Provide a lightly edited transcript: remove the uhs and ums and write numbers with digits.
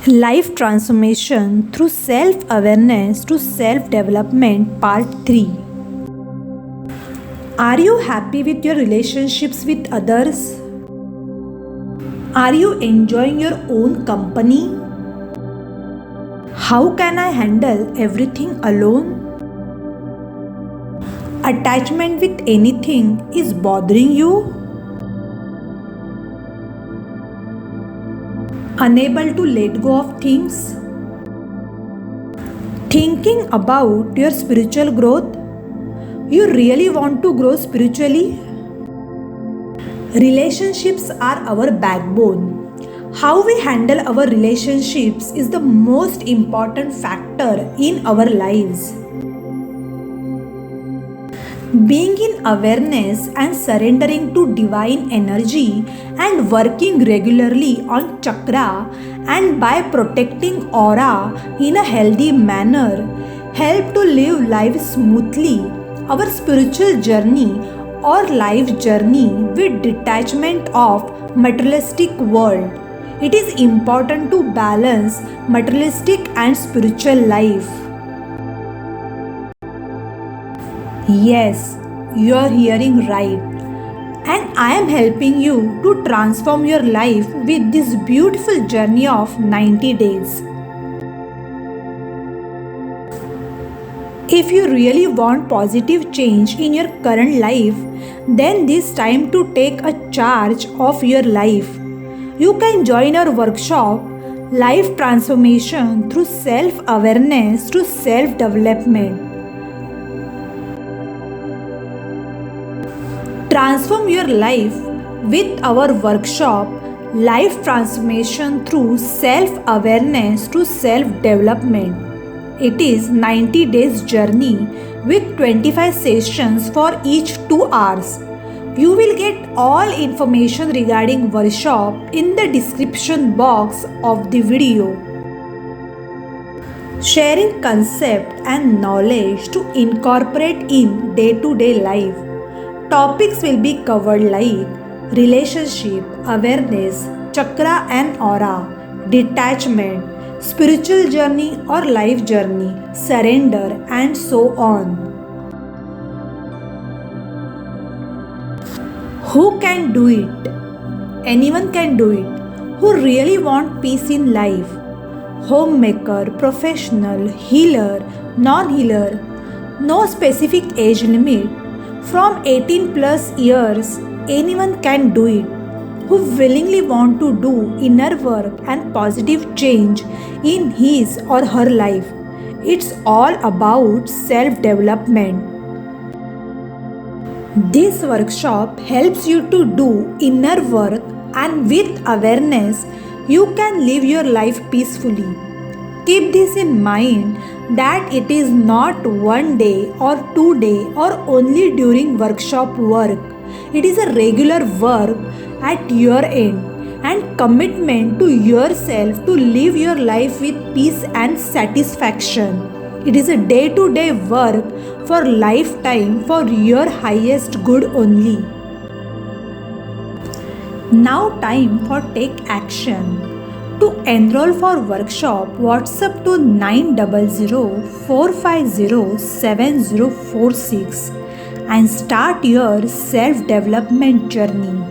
Life Transformation Through Self-Awareness to Self-Development Part 3. Are you happy with your relationships with others? Are you enjoying your own company? How can I handle everything alone? Attachment with anything is bothering you? Unable to let go of things? Thinking about your spiritual growth? You really want to grow spiritually? Relationships are our backbone. How we handle our relationships is the most important factor in our lives. Being in awareness and surrendering to divine energy and working regularly on chakra and by protecting aura in a healthy manner help to live life smoothly. Our spiritual journey or life journey with detachment of materialistic world. It is important to balance materialistic and spiritual life. Yes, you are hearing right. And I am helping you to transform your life with this beautiful journey of 90 days. If you really want positive change in your current life, then this time to take a charge of your life. You can join our workshop, Life Transformation Through Self-Awareness to Self-Development. Transform your life with our workshop, Life Transformation Through Self-Awareness to Self-Development. It is 90 days journey with 25 sessions for each 2 hours. You will get all information regarding workshop in the description box of the video. Sharing concept and knowledge to incorporate in day-to-day life. Topics will be covered like relationship, awareness, chakra and aura, detachment, spiritual journey or life journey, surrender and so on. Who can do it? Anyone can do it. Who really want peace in life? Homemaker, professional, healer, non-healer, no specific age limit. From 18 plus years, anyone can do it. Who willingly want to do inner work and positive change in his or her life. It's all about self-development. This workshop helps you to do inner work, and with awareness, you can live your life peacefully. Keep this in mind that it is not one day or 2 days or only during workshop work. It is a regular work at your end and commitment to yourself to live your life with peace and satisfaction. It is a day-to-day work for lifetime for your highest good only. Now time for take action. To enroll for workshop, WhatsApp to 900-450-7046 and start your self-development journey.